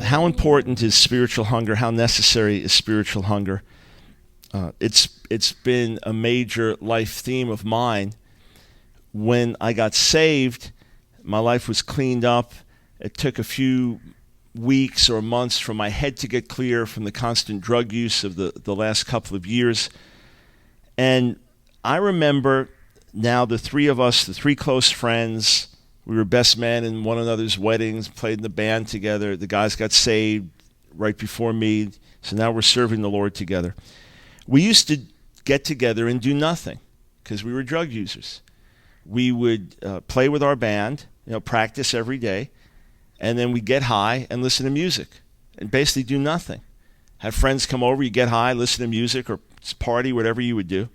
How important is spiritual hunger? How necessary is spiritual hunger? It's been a major life theme of mine. When I got saved, my life was cleaned up. It took a few weeks or months for my head to get clear from the constant drug use of the last couple of years. And I remember now the three of us, the three close friends, we were best men in one another's weddings, played in the band together. The guys got saved right before me, so now we're serving the Lord together. We used to get together and do nothing because we were drug users. We would play with our band, practice every day, and then we'd get high and listen to music and basically do nothing. Have friends come over, you get high, listen to music or party, whatever you would do.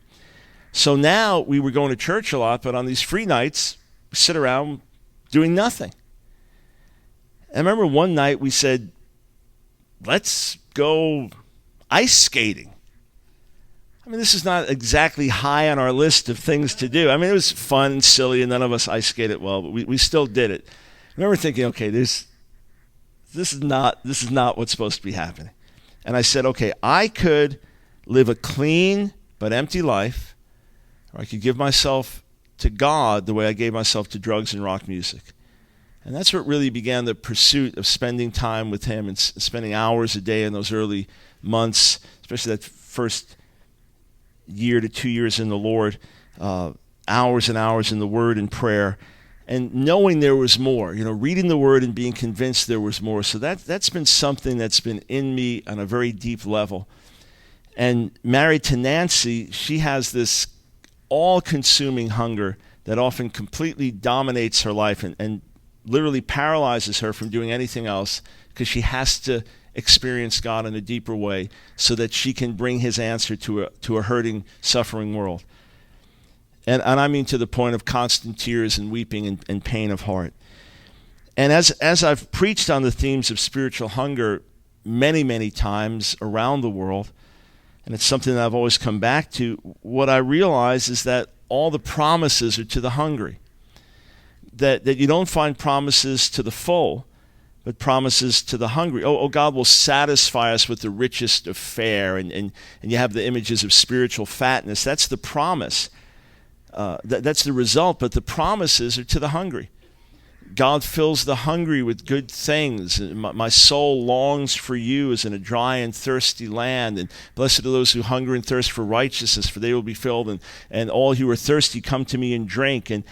So now we were going to church a lot, but on these free nights, we sit around doing nothing. I remember one night we said, let's go ice skating. I mean, this is not exactly high on our list of things to do. I mean, it was fun, silly, and none of us ice skated well, but we still did it. I remember thinking, okay, this is not what's supposed to be happening. And I said, okay, I could live a clean but empty life, or I could give myself to God the way I gave myself to drugs and rock music. And that's what really began the pursuit of spending time with him and spending hours a day in those early months, especially that first year to 2 years in the Lord, hours and hours in the Word and prayer, and knowing there was more, reading the Word and being convinced there was more. So that's been something that's been in me on a very deep level. And married to Nancy, she has this all-consuming hunger that often completely dominates her life and literally paralyzes her from doing anything else because she has to experience God in a deeper way so that she can bring his answer to a hurting, suffering world. And I mean to the point of constant tears and weeping and pain of heart. And as I've preached on the themes of spiritual hunger many, many times around the world, and it's something that I've always come back to, what I realize is that all the promises are to the hungry. That you don't find promises to the full, but promises to the hungry. Oh, God will satisfy us with the richest of fare, and you have the images of spiritual fatness. That's the promise. That's the result, but the promises are to the hungry. God fills the hungry with good things. My soul longs for you as in a dry and thirsty land. And blessed are those who hunger and thirst for righteousness, for they will be filled. And all who are thirsty, come to me and drink. And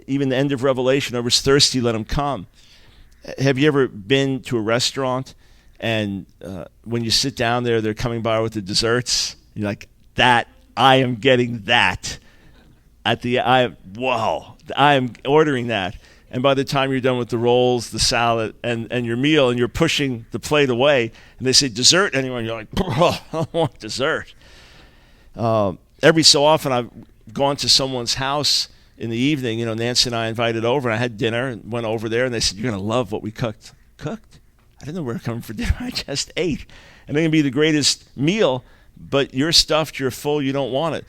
even the end of Revelation, whoever's thirsty, let him come. Have you ever been to a restaurant and when you sit down there, they're coming by with the desserts? You're like, I am getting that. I am ordering that. And by the time you're done with the rolls, the salad, and your meal, and you're pushing the plate away, and they say, dessert, anyone? You're like, I don't want dessert. Every so often, I've gone to someone's house in the evening. Nancy and I invited over, and I had dinner, and went over there, and they said, you're going to love what we cooked. Cooked? I didn't know we were coming for dinner. I just ate. And it can be the greatest meal, but you're stuffed, you're full, you don't want it.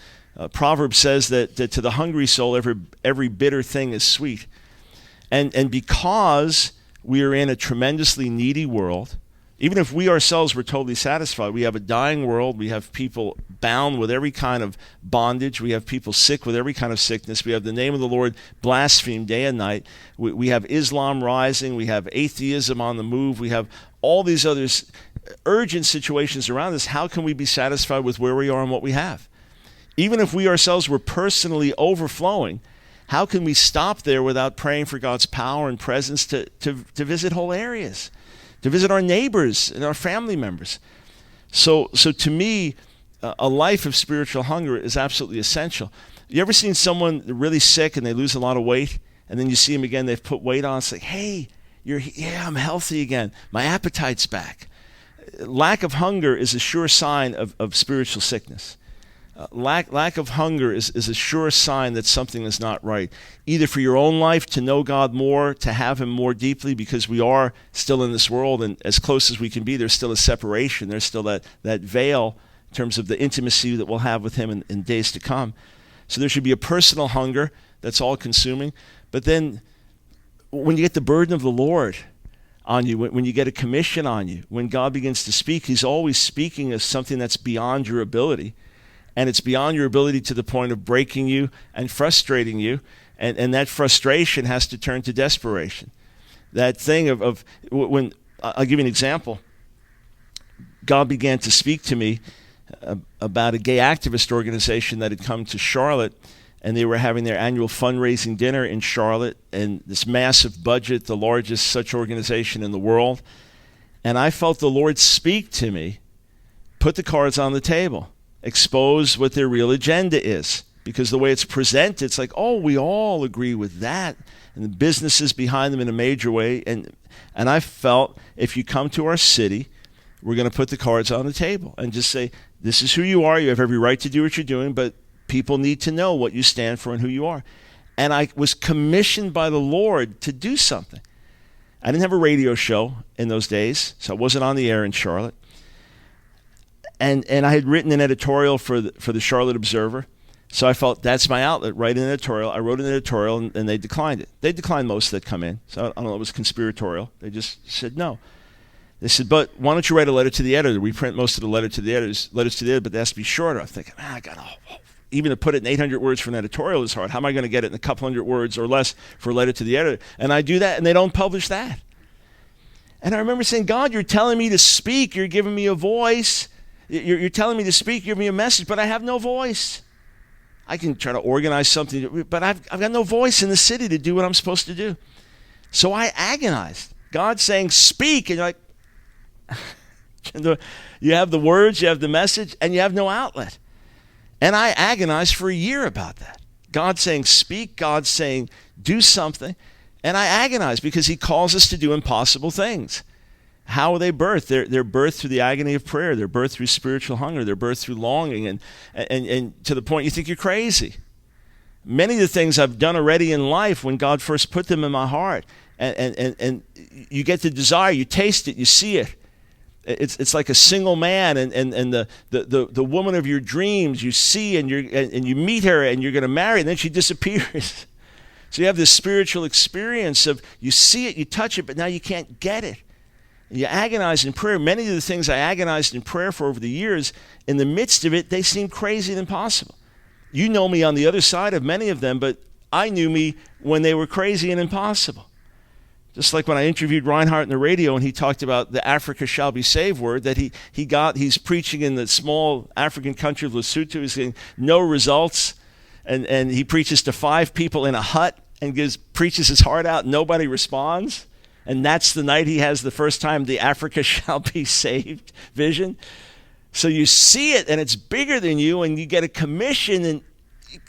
Proverbs says that to the hungry soul, every bitter thing is sweet. And because we are in a tremendously needy world, even if we ourselves were totally satisfied, we have a dying world, we have people bound with every kind of bondage, we have people sick with every kind of sickness, we have the name of the Lord blasphemed day and night, we have Islam rising, we have atheism on the move, we have all these other urgent situations around us. How can we be satisfied with where we are and what we have? Even if we ourselves were personally overflowing, how can we stop there without praying for God's power and presence to visit whole areas, to visit our neighbors and our family members? So to me, a life of spiritual hunger is absolutely essential. You ever seen someone really sick and they lose a lot of weight, and then you see them again, they've put weight on, it's like, hey, I'm healthy again. My appetite's back. Lack of hunger is a sure sign of spiritual sickness. Lack of hunger is a sure sign that something is not right, either for your own life, to know God more, to have him more deeply, because we are still in this world, and as close as we can be, there's still a separation. There's still that veil in terms of the intimacy that we'll have with him in days to come. So there should be a personal hunger that's all-consuming. But then when you get the burden of the Lord, on you, when you get a commission on you, when God begins to speak, he's always speaking as something that's beyond your ability. And it's beyond your ability to the point of breaking you and frustrating you. And that frustration has to turn to desperation. That thing of when, I'll give you an example. God began to speak to me about a gay activist organization that had come to Charlotte, and they were having their annual fundraising dinner in Charlotte, and this massive budget, the largest such organization in the world. And I felt the Lord speak to me, put the cards on the table, expose what their real agenda is. Because the way it's presented, it's like, oh, we all agree with that. And the business is behind them in a major way. And I felt, if you come to our city, we're going to put the cards on the table and just say, this is who you are. You have every right to do what you're doing, but people need to know what you stand for and who you are. And I was commissioned by the Lord to do something. I didn't have a radio show in those days, so I wasn't on the air in Charlotte. And I had written an editorial for the Charlotte Observer. So I felt that's my outlet, write an editorial. I wrote an editorial, and they declined it. They declined most that come in. So I don't know, it was conspiratorial. They just said no. They said, but why don't you write a letter to the editor? We print most of the letters to the editor, but they has to be shorter. I'm thinking, even to put it in 800 words for an editorial is hard. How am I going to get it in a couple hundred words or less for a letter to the editor? And I do that, and they don't publish that. And I remember saying, God, you're telling me to speak. You're giving me a voice. You're telling me to speak. You're giving me a message, but I have no voice. I can try to organize something, but I've got no voice in the city to do what I'm supposed to do. So I agonized. God saying, speak, and you're like, you have the words, you have the message, and you have no outlet. And I agonized for a year about that. God saying, speak, God saying, do something. And I agonized because he calls us to do impossible things. How are they birthed? They're birthed through the agony of prayer. They're birthed through spiritual hunger. They're birthed through longing, and to the point you think you're crazy. Many of the things I've done already in life when God first put them in my heart, and you get the desire, you taste it, you see it. It's like a single man and the woman of your dreams you see, and you meet her and you're going to marry, and then she disappears. So you have this spiritual experience of you see it, you touch it, but now you can't get it. You agonize in prayer. Many of the things I agonized in prayer for over the years, in the midst of it, they seem crazy and impossible. You know me on the other side of many of them, but I knew me when they were crazy and impossible. Just like when I interviewed Reinhardt on the radio and he talked about the Africa shall be saved word that he's preaching in the small African country of Lesotho. He's getting no results, and he preaches to 5 people in a hut and preaches his heart out. Nobody responds. And that's the night he has the first time the Africa shall be saved vision. So you see it, and it's bigger than you, and you get a commission, and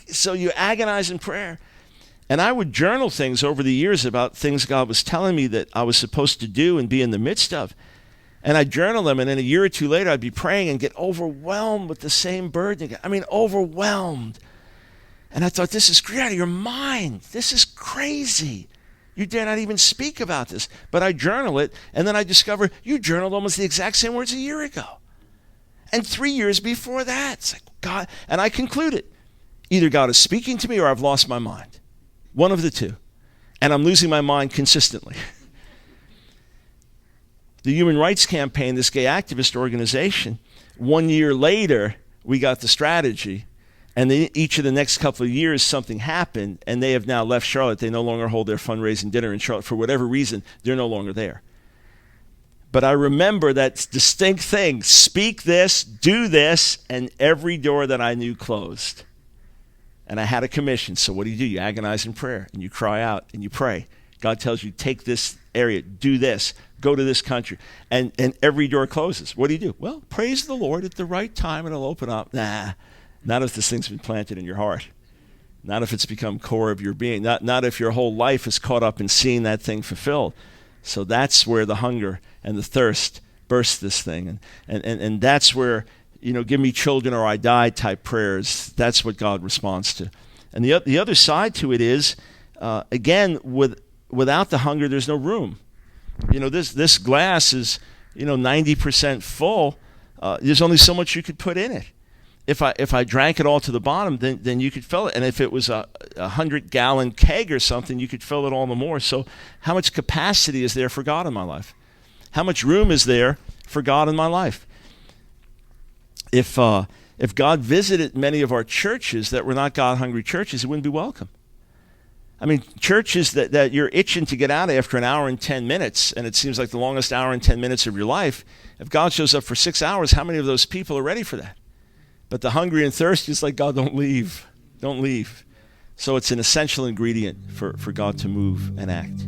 so you agonize in prayer. And I would journal things over the years about things God was telling me that I was supposed to do and be in the midst of. And I'd journal them, and then a year or two later, I'd be praying and get overwhelmed with the same burden again. I mean, overwhelmed. And I thought, this is out of your mind. This is crazy. You dare not even speak about this. But I journal it, and then I discover you journaled almost the exact same words a year ago. And 3 years before that. It's like, God. And I concluded, either God is speaking to me or I've lost my mind. One of the two. And I'm losing my mind consistently. The Human Rights Campaign, this gay activist organization, 1 year later, we got the strategy. And each of the next couple of years, something happened, and they have now left Charlotte. They no longer hold their fundraising dinner in Charlotte. For whatever reason, they're no longer there. But I remember that distinct thing, speak this, do this, and every door that I knew closed. And I had a commission. So what do? You agonize in prayer, and you cry out, and you pray. God tells you, take this area, do this, go to this country. And every door closes. What do? Well, praise the Lord at the right time, and it'll open up. Nah. Not if this thing's been planted in your heart. Not if it's become core of your being. Not if your whole life is caught up in seeing that thing fulfilled. So that's where the hunger and the thirst burst this thing. And that's where, give me children or I die type prayers, that's what God responds to. And the other side to it is, again, without the hunger, there's no room. This glass is, 90% full. There's only so much you could put in it. If I drank it all to the bottom, then you could fill it. And if it was a 100-gallon keg or something, you could fill it all the more. So how much capacity is there for God in my life? How much room is there for God in my life? If God visited many of our churches that were not God-hungry churches, He wouldn't be welcome. I mean, churches that you're itching to get out after an hour and 10 minutes, and it seems like the longest hour and 10 minutes of your life, if God shows up for 6 hours, how many of those people are ready for that? But the hungry and thirsty, it's like, God, don't leave. Don't leave. So it's an essential ingredient for God to move and act.